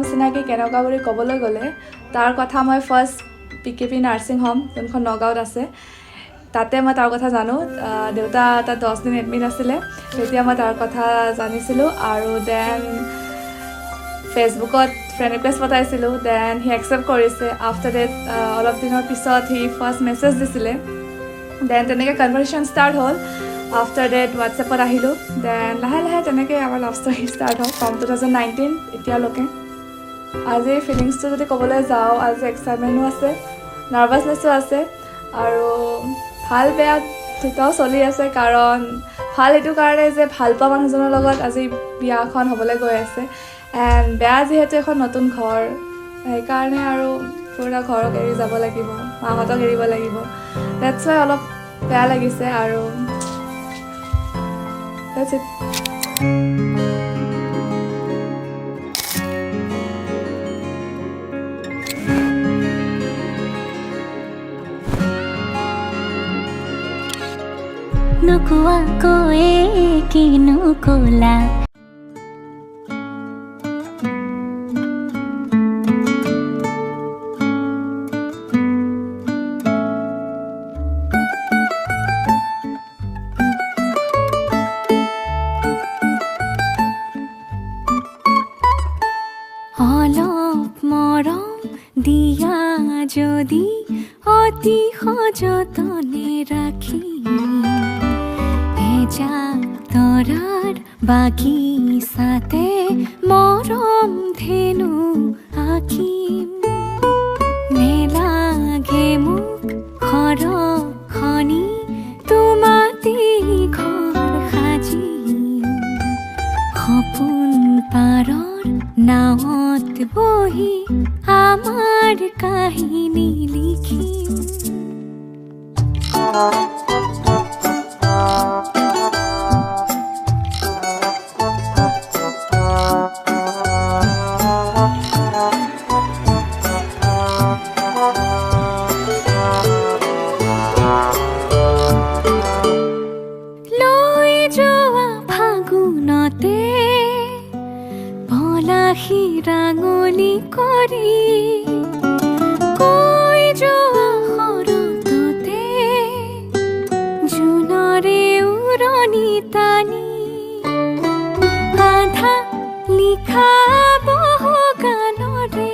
চিনাকি কেনেকুৱা বুলি ক'বলৈ গ'লে তাৰ কথা মই ফাৰ্ষ্ট PKP নাৰ্ছিং হোম যোনখন নগাঁৱত আছে তাতে মই তাৰ কথা জানো। দেউতা তাত 10 দিন এডমিট আছিলে, তেতিয়া মই তাৰ কথা জানিছিলোঁ। আৰু দেন ফেচবুকত ফ্ৰেণ্ড ৰিকুৱেষ্ট পঠাইছিলোঁ, দেন সি একচেপ্ট কৰিছে। আফটাৰ ডেট অলপ দিনৰ পিছত সি ফাৰ্ষ্ট মেছেজ দিছিলে, দেন তেনেকৈ কনভাৰ্চেশ্যন ষ্টাৰ্ট হ'ল। আফটাৰ ডেট হোৱাটছএপত আহিলোঁ, দেন লাহে লাহে তেনেকৈ আমাৰ লাভ ষ্টৰী ষ্টাৰ্ট হ'ল ফ্ৰম 2019 এতিয়ালৈকে। আজি ফিলিংছটো যদি ক'বলৈ যাওঁ, আজি এক্সাইটমেণ্টো আছে, নাৰ্ভাছনেছো আছে, আৰু ভাল বেয়া দুটাও চলি আছে। কাৰণ ভাল এইটো কাৰণে যে ভাল পোৱা মানুহজনৰ লগত আজি বিয়াখন হ'বলৈ গৈ আছে, এণ্ড বেয়া যিহেতু এখন নতুন ঘৰ, সেইকাৰণে আৰু পুৰা ঘৰক এৰি যাব লাগিব, মাহঁতক এৰিব লাগিব। ডেটছ ৱাই অলপ বেয়া লাগিছে আৰু ডেটছ ইট। নুকুৱাকৈয়ে কিনো ক'লা অলপ মৰম দিয়া যদি অতি সযতনে ৰাখি তৰাৰ বাগিচাতে মৰম ধেনু আঁকিম। নেলাগে মোক খৰখনি তোমাতে ঘৰ সাজিম। সপোন পাৰৰ নাৱত বহি আমাৰ কাহিনী লিখিম। ৰাঙনি কৰি কৈ যোৱা শৰততে জোনৰে উৰণি টানি আধা লিখা বহু গানৰে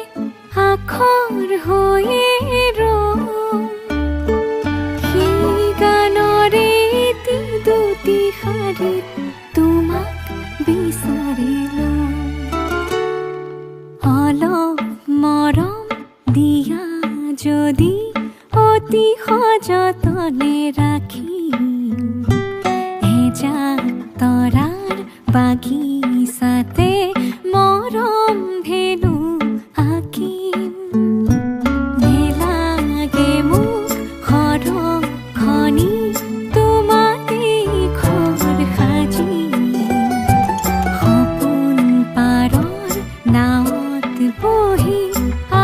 আখৰ হৈয়ে ৰম। সেই গানৰে এটি দুটি শাৰীত তোমাক বিচাৰিলো। অলপ মৰম দিয়া যদি অতি সযতনে ৰাখিম। এজাক তৰাৰ বাগিচাতে মৰম ধেনু আঁকিম। নেলাগে মোক খৰখনি তোমাতে ঘৰ সাজিম। সপোন পাৰৰ নাৱত বহি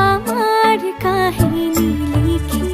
আমাৰ কাহিনী লিখিম।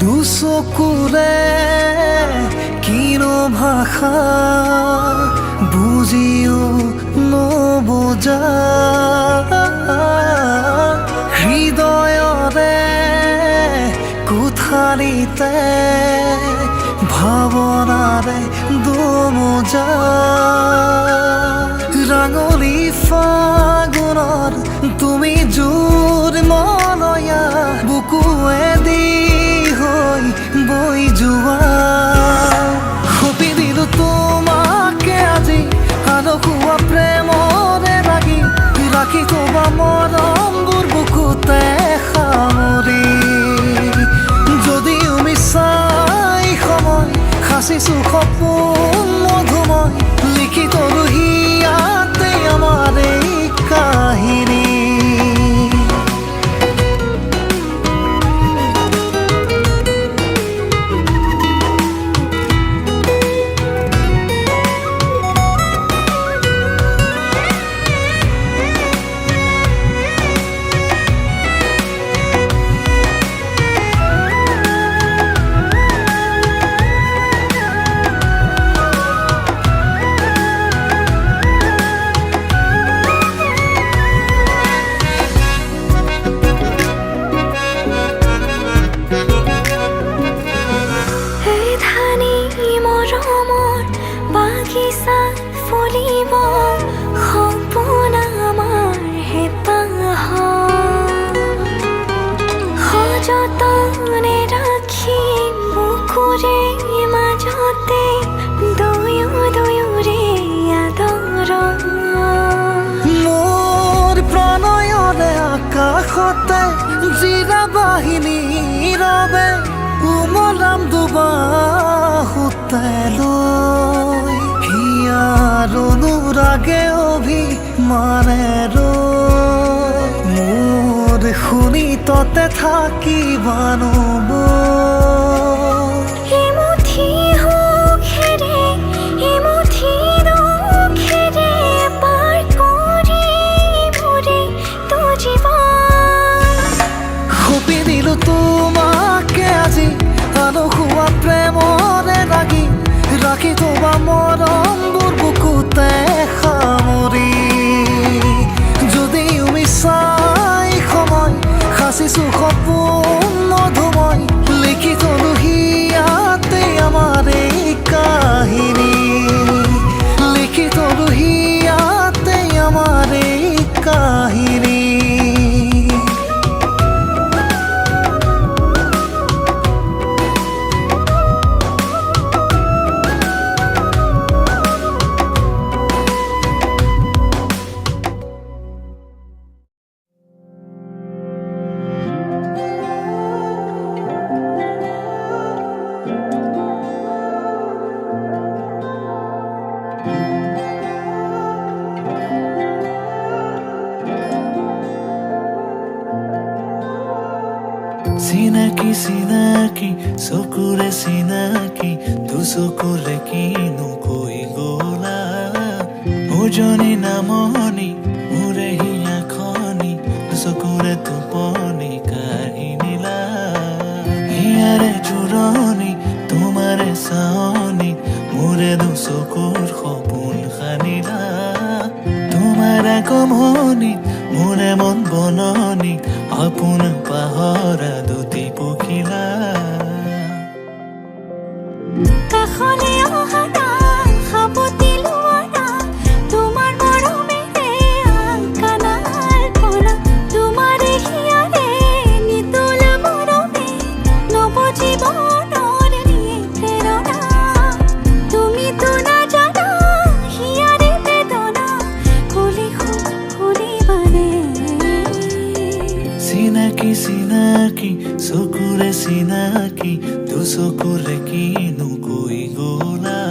দুচকুৰে কিনো ভাষা বুজিও নবুজা হৃদয়ৰে কোঠালিতে ভাৱনাৰে দোমোজা ৰাঙলী ফাগুনৰ তুমি জোৰ মলয়া বুকুৱেদি হৈ বৈ যোৱা সপি দিলো তোমাকে আজি আনকুৱা প্ৰেমৰে লাগি ৰাখি থবা মৰমবোৰ বুকুতে সামৰি যদিও মিছাই সময় সাঁচিছো সপোন মধুময় লিখি তলো হিয়াতে আমাৰ এই কাহিনী ফুলিব সপোন আমাৰ হেঁপাহ সযতনে ৰাখি বুকুৰে মাজতে দুয়োৰে আদৰ মোৰ প্ৰণয়ৰে আকাশতে জিৰা বাহিনী ৰবে উমলাম দুবাহুতে লৈ হিয়াৰ অনুৰাগে অভিমানেৰে মোৰ শুনি ততে থাকিবানো এমুঠি সুখেৰে এমুঠি দুখেৰে পাৰ কৰিবৰে তো জীৱন সপি দিলো তোমাকে আজি আনকুৱা প্ৰেমৰে লাগি ৰাখি থবা মৰমবোৰ বুকুতে সামৰি যদিও মিছাই সময় সাঁচিছো সপোন মধুময় লিখি থলো হিয়াতে আমাৰ এই কাহিনী লিখি থলো হিয়াতে আমাৰ এই কাহিনী চিনাকি চিনাকি চকুৰে চিনাকি দুচকুৰে কিনো কৈ গলা ওজনী নামনি মোৰে হিয়াখনি দুচকুৰে টোপনি কাঢ়ি নিলা হিয়াৰে জোৰণি তোমাৰে চাৱনি মোৰে দুচকুৰ সপোন সানিলা তোমাৰ আগমনি মোৰে মন বননি আপোন পাহৰা দুটি পখিলা কাষলে অহা না সাৱটি লোৱা না তোমাৰ মৰমেৰে কাণাৰ পৰা তোমাৰ হিয়াৰে নিতল মৰমে নৱজীৱনৰ নিয়ে প্ৰেৰণা তুমিতো নাজানা হিয়াৰে বেদনা কলি শুনিবানে চিনাকি চিনাকি চকুৰে চিনাকি দুচকুৰে কিনো কৈ গলা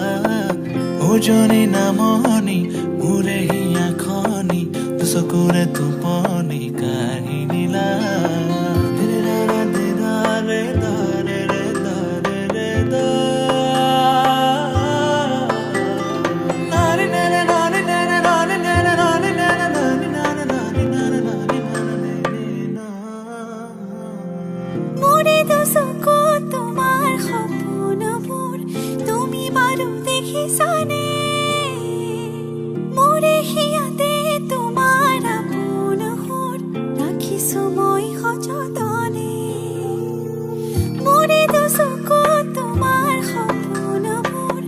ওজনী নামনি মোৰে হিয়াখনি দুচকুৰে টোপনি কাঢ়ি নিলা মোৰে দুচকুৰ তোমাৰ সপোনবোৰ তুমি বাৰু দেখিছানে মোৰে হিয়াতে তোমাৰ আপোন সুৰ ৰাখিছো মই সযতনে মোৰে দুচকু তোমাৰ সপোনবোৰ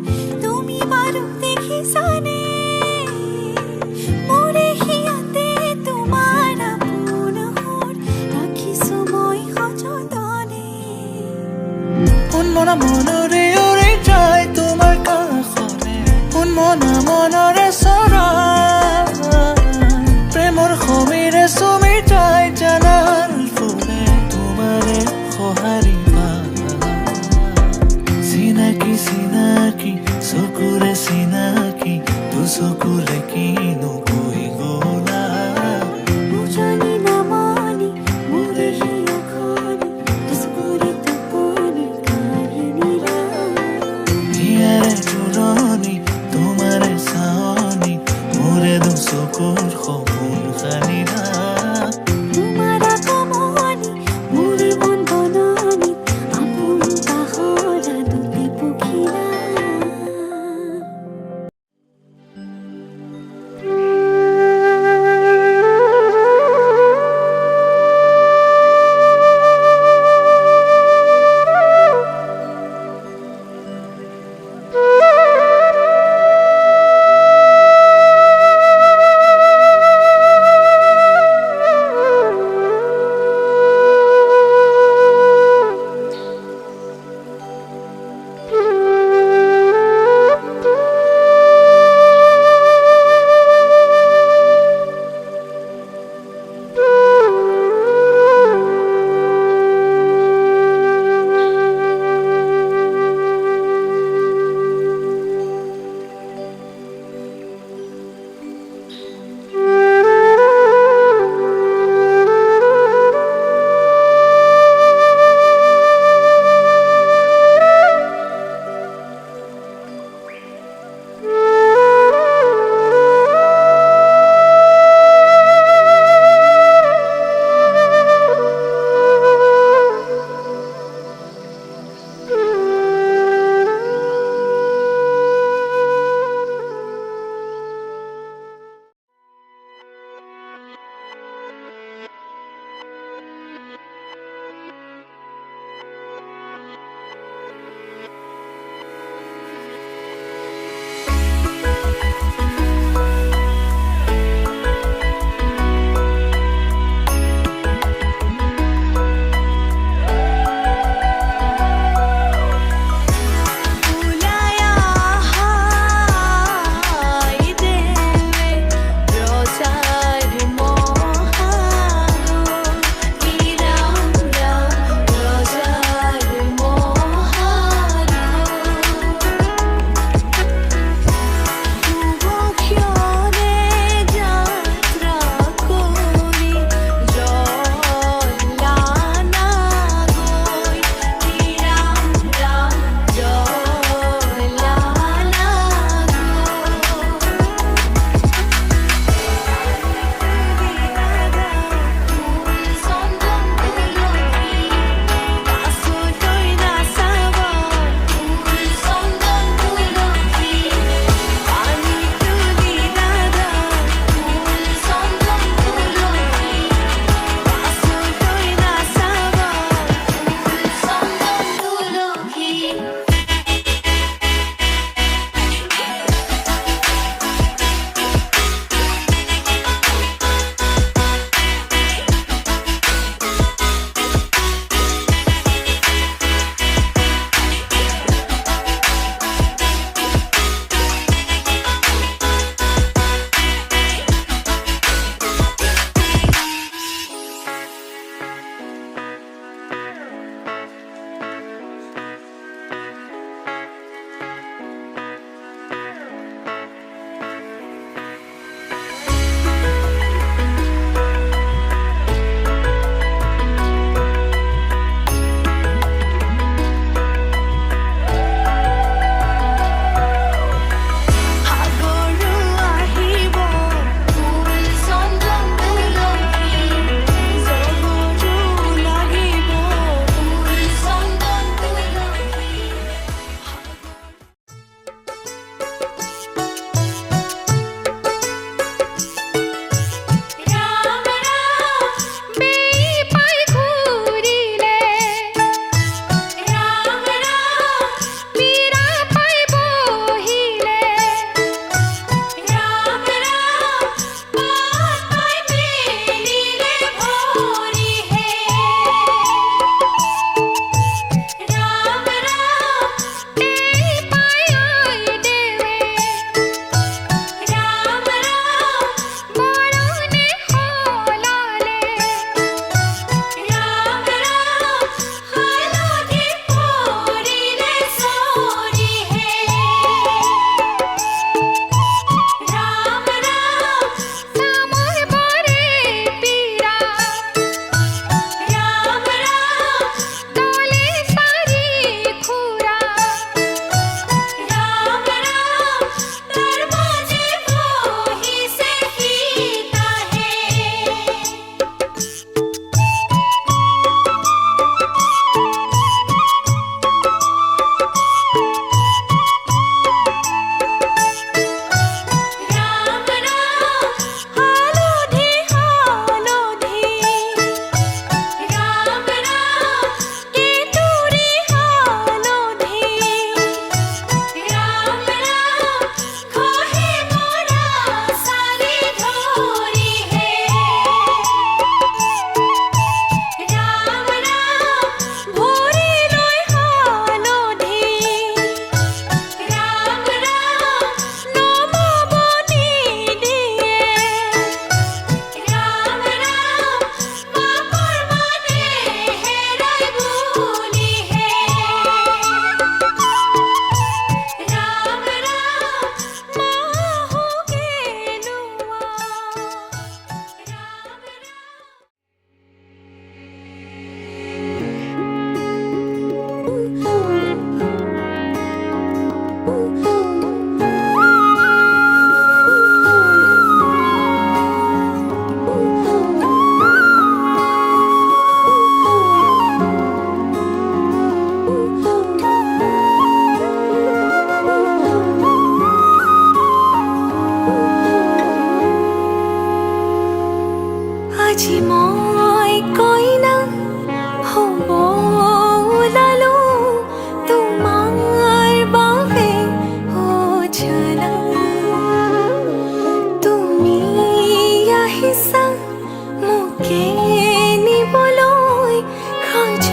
তুমি বাৰু দেখিছানে মোৰে হিয়াতে তোমাৰ আপোন সুৰ ৰাখিছো মই সযতনে উন্মনা মনৰে উৰি যায় তোমাৰ কাষৰে উন্মনা মনৰে চৰাই প্ৰেমৰ সমীৰে চুমি যায় জানাৰ ফুলে তোমাৰে সঁহাৰি চিনাকি চিনাকি চকুৰে চিনাকি দুচকুৰে কিনো কৈ গলা উজনি নামনি মোৰে হিয়াখনি দুচকুৰে টোপনি কাহিনী হিয়াৰে জোৰণি তোমাৰে চাৱনি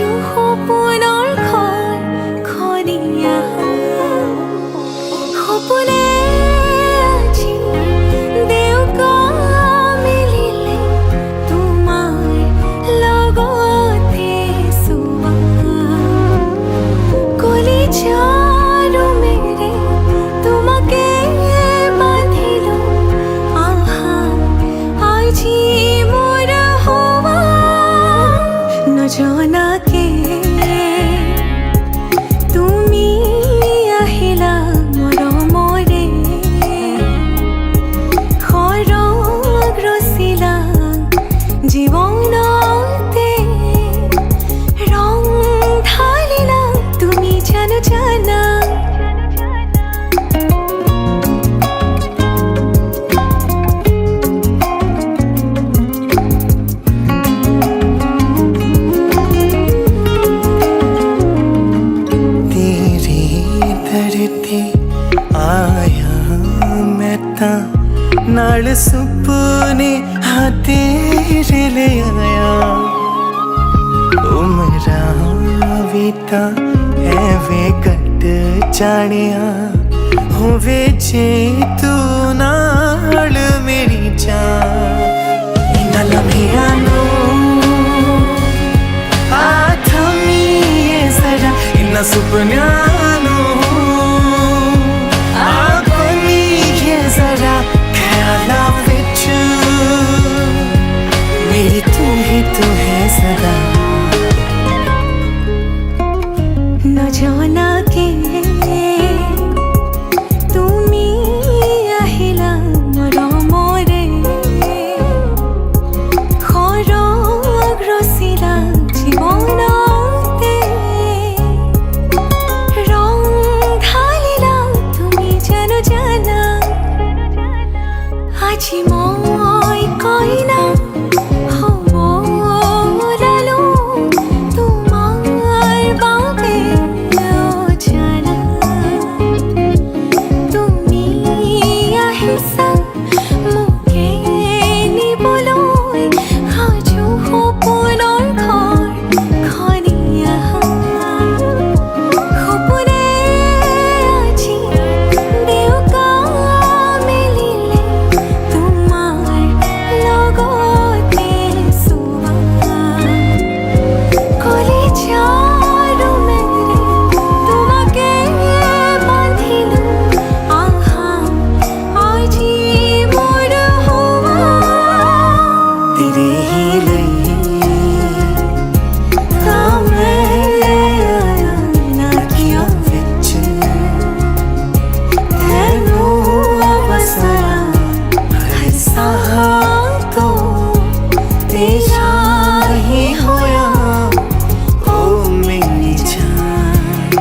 সাজো সপোনৰ ঘৰ খনিয়া সপোনে আজি দেউকা মিলিলে তোমাৰ লগতে চুবা কলিজাৰো মেৰে তোমাকে বান্ধিলো আহা আজি মোৰ হোৱা নজনাকে তুমি আহিলা মৰমৰে খৰগ ৰচিলা জীৱনতে ৰং ঢালিলা তুমি জানো জানা तेरे दर ते आया मैं तां नाल सुपने हाँ तेरे ले आया उमरां भी तां एवें कट जानिया होवे जे तू नाल मेरी जान इन्हां लम्हियां नूं आ थमीए जरा इन्हां सुपनियां नूं आ बनीए जरा ख्यालां विच मेरी तू है सदा নজনাকে তুমি আহিলা মৰমৰে খৰগ ৰচিলা জীৱনতে ৰং ঢালিলা তুমি জানো জানা আজি মই কইনা হ'ব ওলালো তোমাৰ বাবে জানা তুমি আহিছা মোকে নিবলৈ সাজো সপোনৰ ঘৰ খনিয়া সপোনে আজি দেউকা মিলিলে তোমাৰ লগতে চুবা কলিজাৰো মেৰে তোমাকে বান্ধিলো আহা আজি মোৰ হোৱা तेरे ही लिए ਤਾਂ ਮੈਂ अखियां विच ਤੈਨੂੰ ਵਸਾਇਆ हर साह तो तेरा ही होया ओ मेरी जान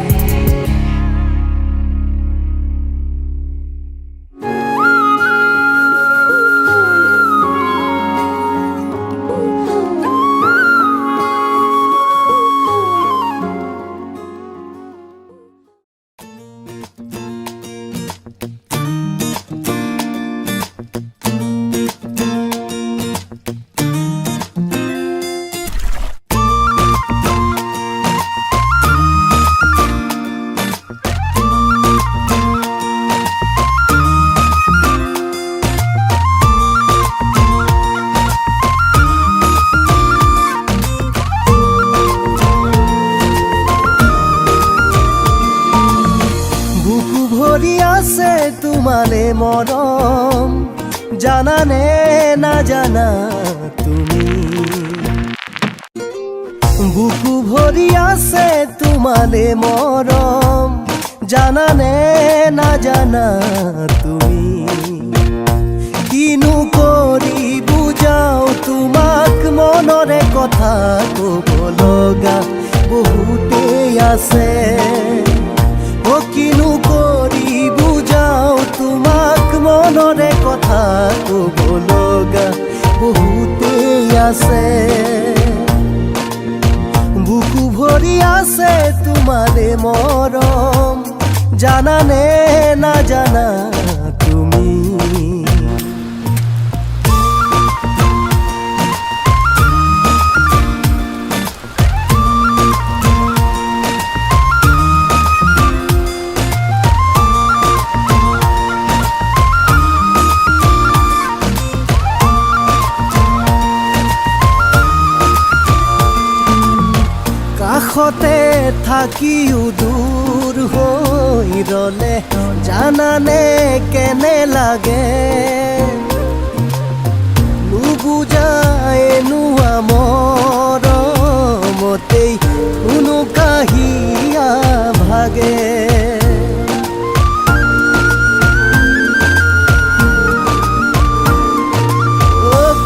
বুকু ভরি আছে তোমালে মরম জানানে না জানা তুমি বুকু ভরি আছে তোমালে মরম জানানে না জানা তুমি কিনু করি বুঝাও তোমাক মনরে কথা কব লগা বহুতেই আছে ও কিনু করি বুঝাও তোমাক মনরে কথা কব লগা বহুতেই আছে বুকু ভরি আছে তোমারে মরম জানানে না জানা তুমি কাষতে থাকিও দূৰ হৈ ৰলে জানানে কেনে লাগে নুবুজায় নোৱা মৰমতেই কোনো কাহিয়া ভাগে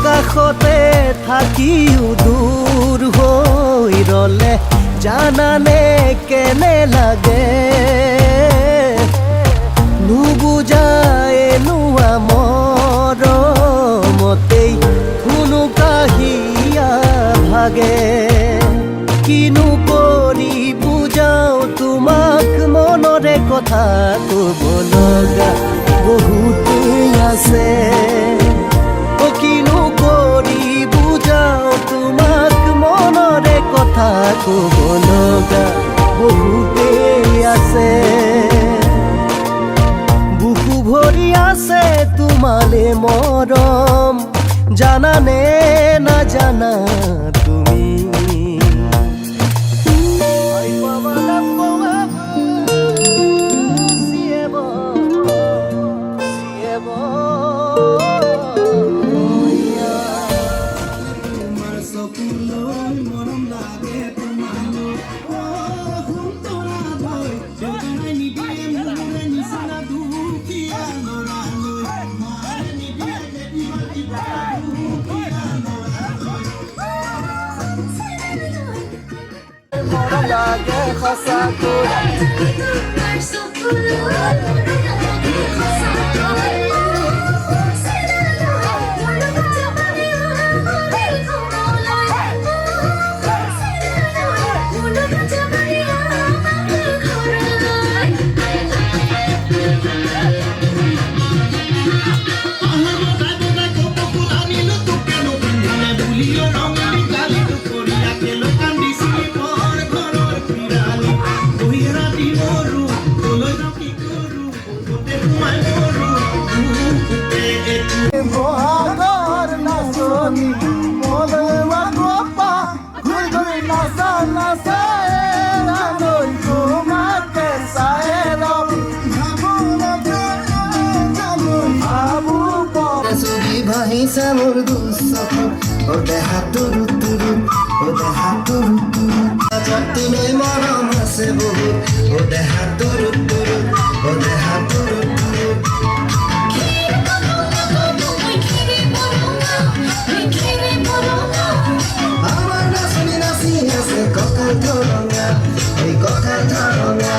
কাষতে থাকিও দূৰ হৈ ৰলে জানানে কেনে লাগে নুবুজায় নোৱা মৰমতেই কোনো কাহিয়া ভাগে কিনো কৰি বুজাও তোমাক মনৰে কথা ক'ব লগা বহুতেই আছে কিনো কৰি বুজাও তোমাক মনৰে কথা ক'ব লগা বহুতেই আছে বুকু ভৰি আছে তোমালে মৰম জানানে নাজানা তুমি লাগে সঁচাকৈ বহাগৰ নাচনি মলৱা গোপা ঘূৰি ঘূৰি নাচা নাচাই ৰালৈ তোমাকে চাই ছবি ভাহিছে মোৰ দুচকু ও দেহা তুৰু তুৰু ও দেহা তুৰু তুৰু তুমি মৰম আছে বহুত ও দেহা তুৰু তুৰু ও দেহা তুৰু তুৰু আমার নাচনি নাচি আছে কঁকাল ধরঙা এই কঁকাল ধরঙা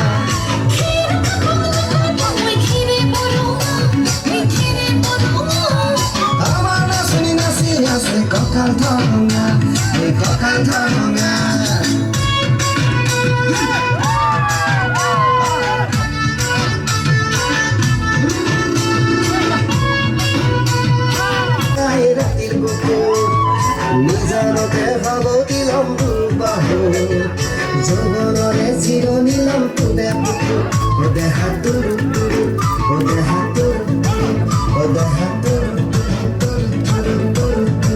আমার নাচনি নাচি আছে কঁকাল ধরঙা এই কঁকাল ধরঙা রাতির বুকুর নিজানতে ভাবতি লম্বু বাহু যৌবনরে চিরনিলাম তুলে পুকুর ও দেহা তুরু তুরু ও দেহা তুরু তুরু ও দেহা তুরু তুরু তুরু তুরু তুরু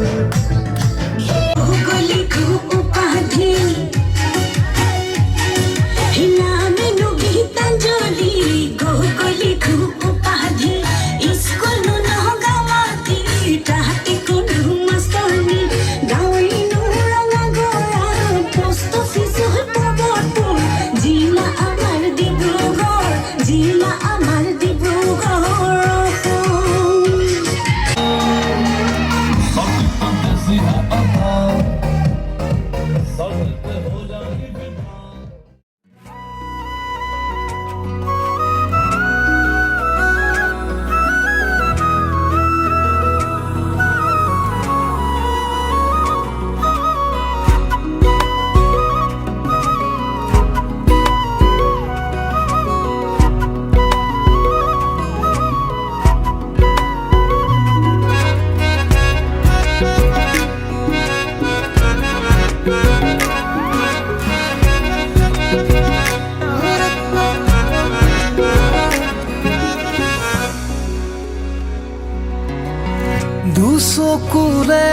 দুচকুৰে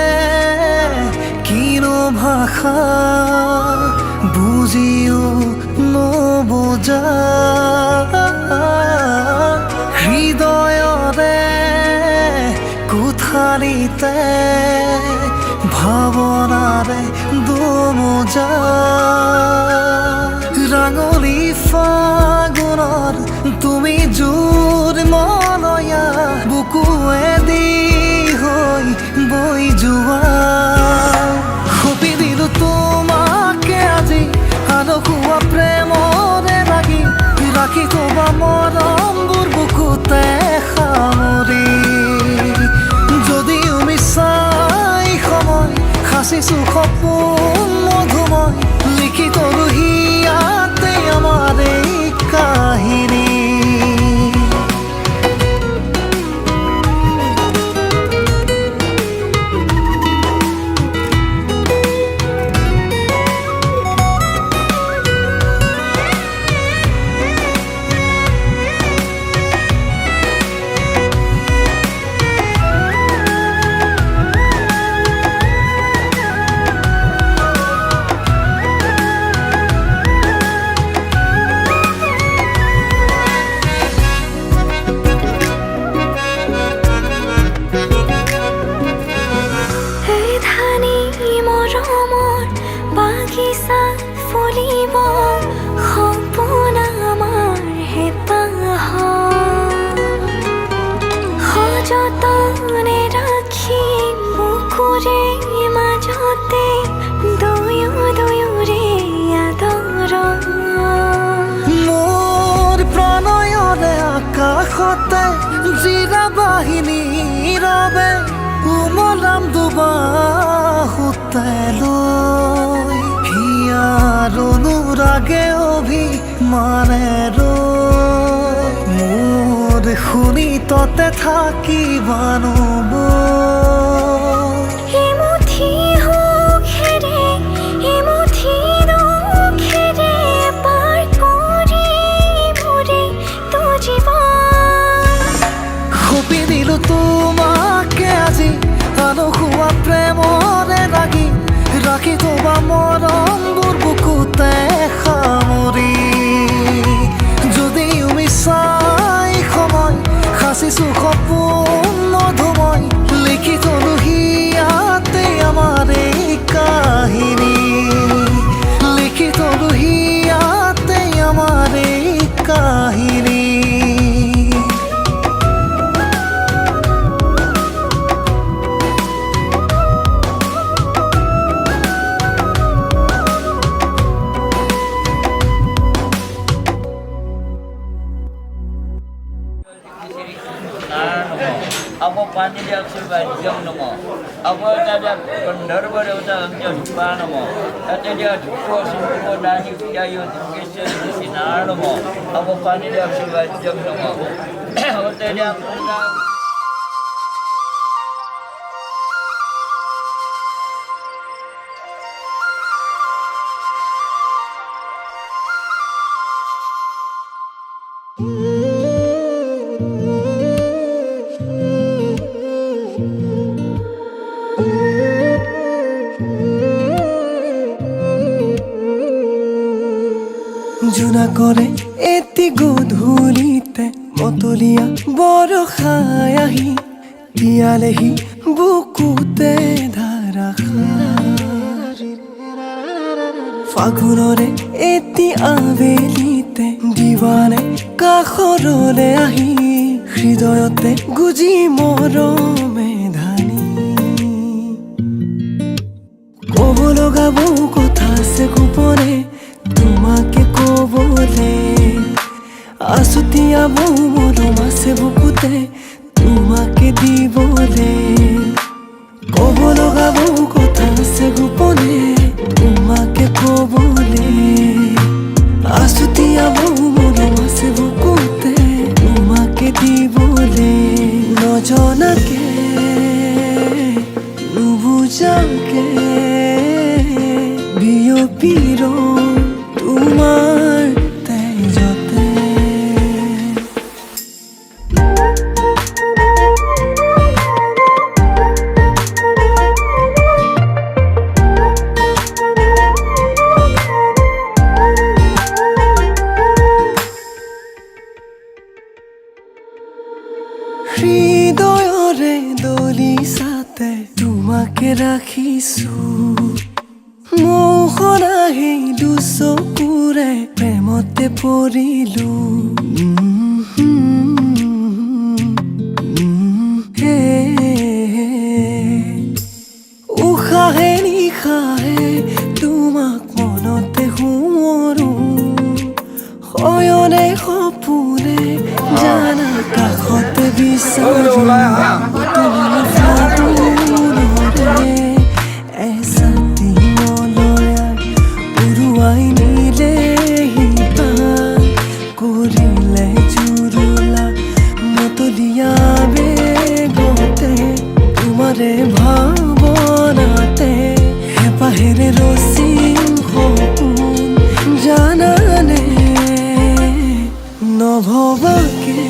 কিনো ভাষা বুজিও আঙুলি ফাগুনৰ তুমি জোৰ মলয়া বুকুৱেদি হৈ বৈ যোৱা সপি দিলো তোমাকে আজি আলসুৱা প্ৰেমৰে লাগি ৰাখি থবা মৰমবোৰ বুকুতে সামৰি যদিও মিছাই সময় সাঁচিছো সপোন মধুময় লিখি তলো হিয়াতে আমাৰ এই কাহিনী এই ধানি মৰমৰ বাগিচা ফুলিব সপোন আমাৰ হেঁপাহ সযতনে ৰাখি বুকুৰে মাজতে দুয়োৰে আদৰ মোৰ প্ৰণয়ৰে আকাশতে জিৰা বাহিনী ৰবে উমলাম দুবাহুতে লৈ হিয়াৰ অনুৰাগে অভিমানে ৰৈ মোৰ শুনি ততে থাকিবানো এমুঠি সুখেৰে এমুঠি দুখেৰে পাৰ কৰিবৰে তো জীৱন সপি দিলো তোমাকে আজি আলসুৱা প্ৰেমৰে লাগি ৰাখি থবা মৰমবোৰ বুকুতে সামৰি যদিও মিছাই সময় সাঁচিছো সপোন মধুময় লিখি থলো হিয়াতে আমাৰ এই কাহিনী লিখি থলো হিয়াতে আমাৰ এই কাহিনী Apa panitia Surbanjong namo, apa tadi penderba dewasa angkau jumpa namo, tadi dia jumpa semua dari biaya kisah di sini namo, apa panitia Surbanjong namo, apa tadi apa জোনা কৰে এটি গধূলিতে মতলীয়া বৰষাই আহি পিয়ালেহি বুকুতে ধাৰাসাৰ ফাগুনৰে এটি আবেলিতে দিৱানে কাষৰলে আহি হৃদয়তে গুজি মৰমে ধানি ক'ব লগা বহু কথা আছে গোপনে তোমাকে কবলে আছুতীয়া বহু মৰম আছে বুকুতে তোমাকে দিবলে ক'ব লগা বহু কথা আছে গোপনে তোমাকে কবলে আছুতীয়া বহু মৰম আছে বুকুতে তোমাকে দিবলে নজনাকে নুবুজাকে বিয়পিৰ তোমাৰ তেজতে হৃদয়ৰে দলিছাতে তোমাকে ৰাখিছো মোহনা সেই দুচকুৰে প্ৰেম পৰিলো উশাহে নিশাহে তোমাক মনতে সোঁৱৰো শয়নে সপোনে জানা কাষতে বিচাৰো তোমাৰ ফাগুনৰে এচাতি মলয়াত উৰুৱাই নিলেহি পান কৰিলে জুৰুলা মতলীয়া বেগতে তোমাৰে ভাৱনাতে হেঁপাহেৰে ৰচিম সপোন জানানে নভবাকে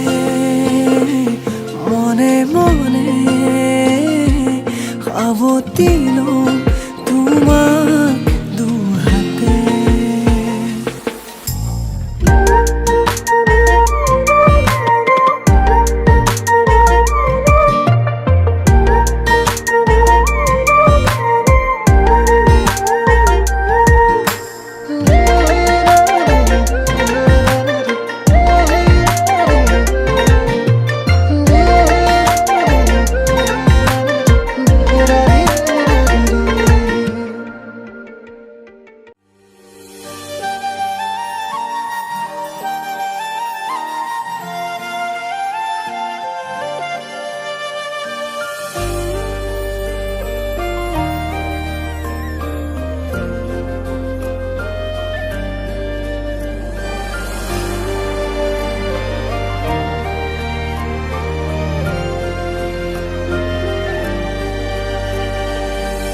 মনে মনে সাৱটি লওঁ তোমাক দুহাতে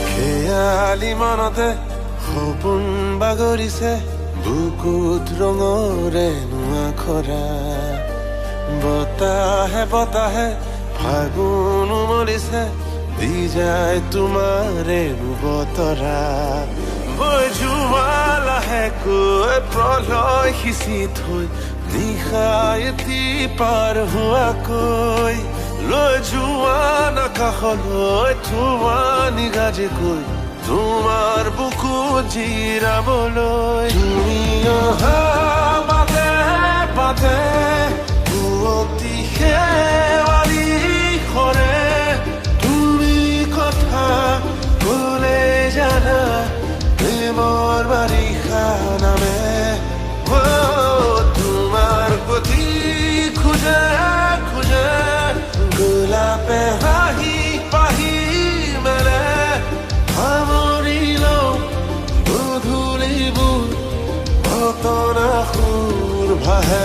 খেয়ালি মনতে সপোন বাগৰিছে বুকুত ৰঙৰে নোৱা খৰা বতাহে বতাহে ফাগুন উমলিছে দি যায় তোমাৰে বতৰা বৈ যোৱা লাহেকৈ প্ৰলয় সিঁচি থৈ নিশা এটি পাৰ হোৱাকৈ লৈ যোৱা নাকাষলৈ তোমাৰ নিগাজেকৈ তোমাৰ বুকু জিৰাবলৈ তুমি অহা বাটে বাটে পুৱতি শেৱালি সৰে তুমি কথা ক'লে জানা প্ৰেমৰ বাৰিষা নামে তোমাৰ গতি খোজে খোজে গোলাপে হাঁহি পাহি মেলে সামৰি লওঁ গধূলিবোৰ ঘটনা সুৰ ভাহে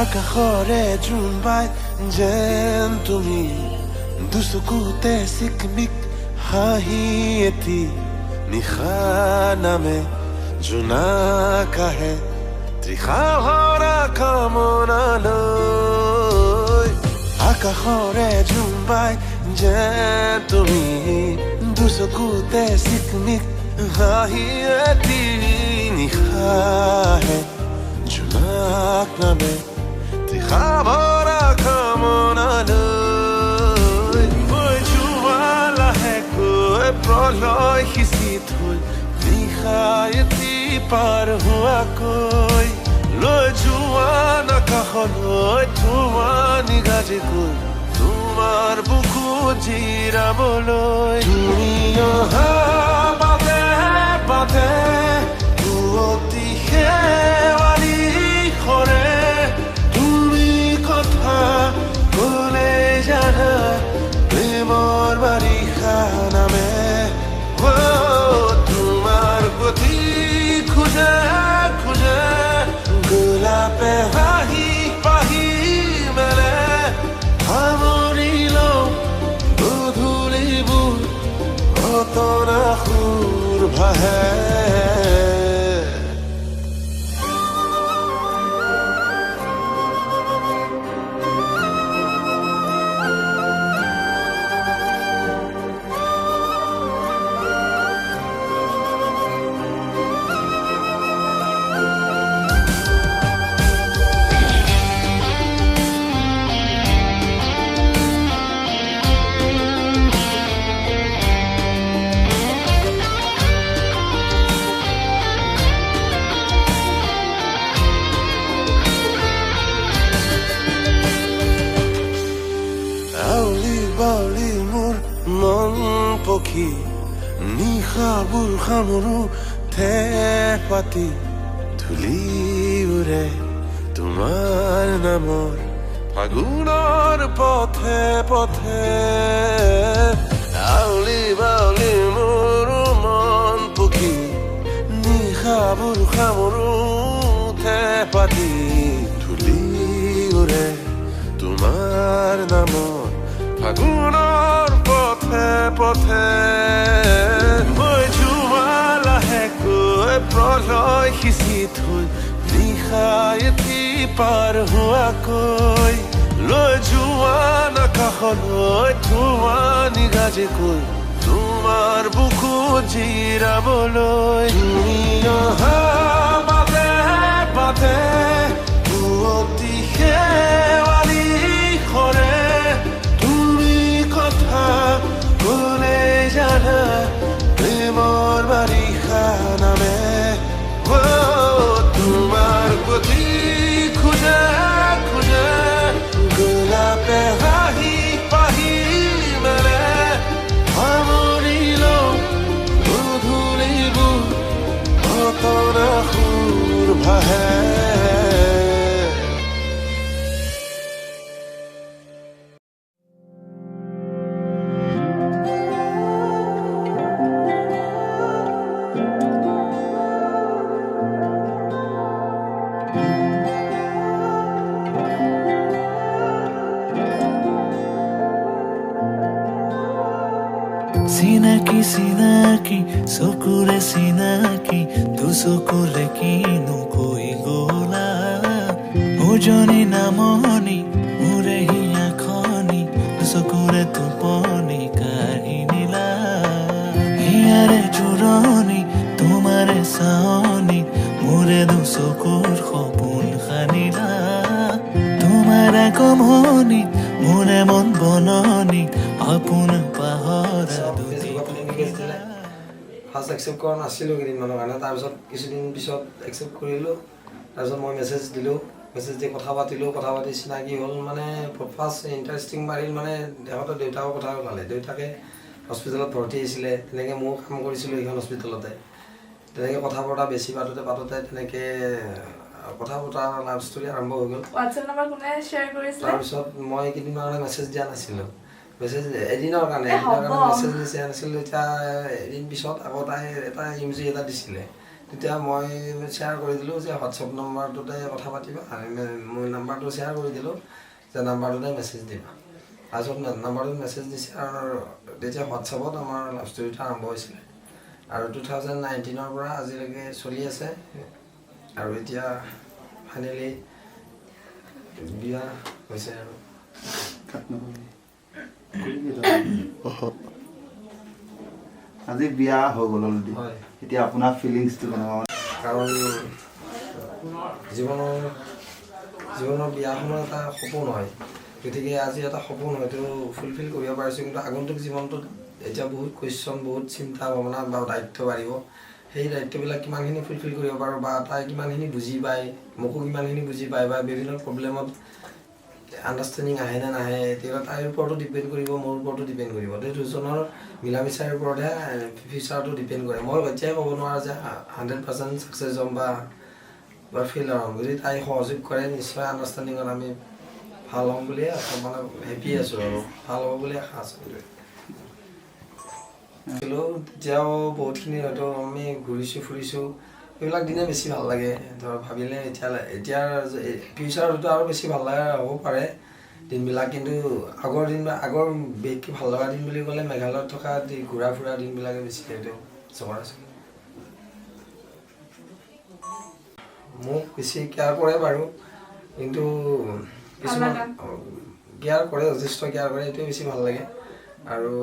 আকাশৰে জোনবাই যেন তুমি দুচকুতে চিকমিক হাঁহি এটি নিশা নামে জোনাক আহে তৃষা ভৰা কামনালৈ আকাশৰে জোনবাই যেন তুমি দুচকুতে চিকমিক হাঁহি এটি নিশা আহে জোনাক নামে তৃষা ভৰা কামনালৈ বৈ যোৱা লাহেকৈ প্ৰলয় সিঁচি থৈ নিশা এটি পাৰ হোৱাকৈ লৈ যোৱা নাকাষলৈ তোমাৰ নিগাজেকৈ তোমাৰ বুকু জিৰাবলৈ তুমি অহা বাটে বাটে পুৱতি শেৱালি সৰে তুমি কথা ক'লে জানা প্ৰেমৰ বাৰিষা নামে তোমাৰ গতি খোজে খোজে গোলাপে হাঁহি পাহি মেলে সামৰি লওঁ গধূলিবোৰ ঘটনা সুৰ ভাহে নিশাবোৰ সামৰো পাতি ধূলি উৰে তোমাৰ নামৰ ফাগুনৰ পথে পথে আউলি বাউলি মোৰ মন পখী নিশাবোৰ সামৰো পাতি ধূলি উৰে তোমাৰ নামৰ ফাগুনৰ পথে পথে মই জোৱা লাহেকৈ প্ৰলয় সিঁচি থৈ নিশা এটি পাৰ হোৱাকৈ লৈ যোৱা নাকাষলৈ ধোঁৱা নিগাজেকৈ তোমাৰ বুকুত জিৰাবলৈ তুমি অহা বাটে বাটে পুৱতি শেৱালি সৰে তুমি কথা ক'লে জানা প্ৰেমৰ বাৰিষা নামে তোমাৰ প্ৰতি খোজে খোজে গোলাপে হাঁহি পাহি মেলে সামৰিল গধূলিবোৰ অতৰা সুৰ ভাহে চিনাকি চিনাকি চকুৰে চিনাকি দুচকুৰে কিনো কৈ গলা উজনি নামনি মোৰে হিয়াখনি দুচকুৰে টোপনি কাঢ়ি নিলা হিয়াৰে জোৰণি তোমাৰে চাৱনি মোৰে দুচকুৰ সপোন সানিলা তোমাৰ আগমনি মোৰে মন বননি আপোন পাহৰা ফাৰ্ষ্ট একচেপ্ট কৰা নাছিলোঁ কেইদিনমানৰ কাৰণে তাৰপিছত কিছুদিন পিছত একচেপ্ট কৰিলোঁ তাৰপিছত মই মেছেজ দিলোঁ মেছেজ দি কথা পাতি চিনাকি হ'ল মানে ফাৰ্ষ্ট ইণ্টাৰেষ্টিং বাঢ়িল মানে সিহঁতৰ দেউতাকৰ কথা ওলালে দেউতাকে হস্পিটেলত ভৰ্তি হৈছিলে তেনেকৈ ময়ো কাম কৰিছিলোঁ এইখন হস্পিটেলতে তেনেকৈ কথা বতৰা বেছি পাতোতে তেনেকৈ কথা বতৰা লাভ ষ্টৰী আৰম্ভ হৈ গ'ল তাৰপিছত মই কেইদিনমানৰ মেছেজ দিয়া নাছিলোঁ মেছেজ এদিনৰ কাৰণে মেছেজ দিয়া নাছিলোঁ এতিয়া এদিন পিছত আকৌ তাই এটা ইমজি এটা দিছিলে তেতিয়া মই শ্বেয়াৰ কৰি দিলোঁ যে হোৱাটছএপ নম্বৰটোতে কথা পাতিবা মই নাম্বাৰটো শ্বেয়াৰ কৰি দিলোঁ যে নাম্বাৰটোতে মেছেজ দিবা তাৰপিছত নাম্বাৰটোত মেছেজ দিছে আৰু তেতিয়া হোৱাটছএপত আমাৰ লাভ ষ্টৰীটো আৰম্ভ হৈছিলে আৰু 2019ৰ পৰা আজিলৈকে চলি আছে আৰু এতিয়া ফাইনেলি বিয়া হৈছে আৰু আজি বিয়া হৈ গ'ল অলৰেডি এতিয়া আপোনাৰ ফিলিংছটো কেনেকুৱা কাৰণ জীৱনৰ বিয়াখনৰ এটা সপোন হয় গতিকে আজি এটা সপোন হয়তো ফুলফিল কৰিব পাৰিছোঁ কিন্তু আগন্তুক জীৱনটোত এতিয়া বহুত কুৱেশ্যন বহুত চিন্তা ভাৱনা বা দায়িত্ব বাঢ়িব সেই দায়িত্ববিলাক কিমানখিনি ফুলফিল কৰিব পাৰোঁ বা তাই কিমানখিনি বুজি পায় মোকো কিমানখিনি বুজি পায় বা বিভিন্ন প্ৰব্লেমত আণ্ডাৰষ্টেণ্ডিং আহে নে নাহে তেতিয়া তাইৰ ওপৰতো ডিপেণ্ড কৰিব মোৰ ওপৰতো ডিপেণ্ড কৰিব এই দুজনৰ মিলা মিছাৰ ওপৰতহে ফিউচাৰটো ডিপেণ্ড কৰে মই এতিয়াই ক'ব নোৱাৰোঁ যে 100% ছাকচেছ হ'ম বা ফেইল হ'ম যদি তাই সহযোগ কৰে নিশ্চয় আণ্ডাৰষ্টেণ্ডিঙত আমি ভাল হ'ম বুলিয়ে মানে হেপী আছোঁ আৰু ভাল হ'ব বুলি আশা আছোঁ তেতিয়াও বহুতখিনি হয়তো আমি ঘূৰিছোঁ ফুৰিছোঁ এইবিলাক দিনে বেছি ভাল লাগে ধৰ ভাবিলে এতিয়াৰ ফিউচাৰটো আৰু বেছি ভাল লগা হ'ব পাৰে দিনবিলাক কিন্তু আগৰ বেগকৈ ভাল লগা দিন বুলি ক'লে মেঘালয়ত থকা ঘূৰা ফুৰা দিনবিলাকে বেছি হয়তো চবৰ আছে মোক বেছি কেয়াৰ কৰে বাৰু কিন্তু কিছুমান কেয়াৰ কৰে যথেষ্ট কেয়াৰ কৰে এইটোৱে বেছি ভাল লাগে আৰু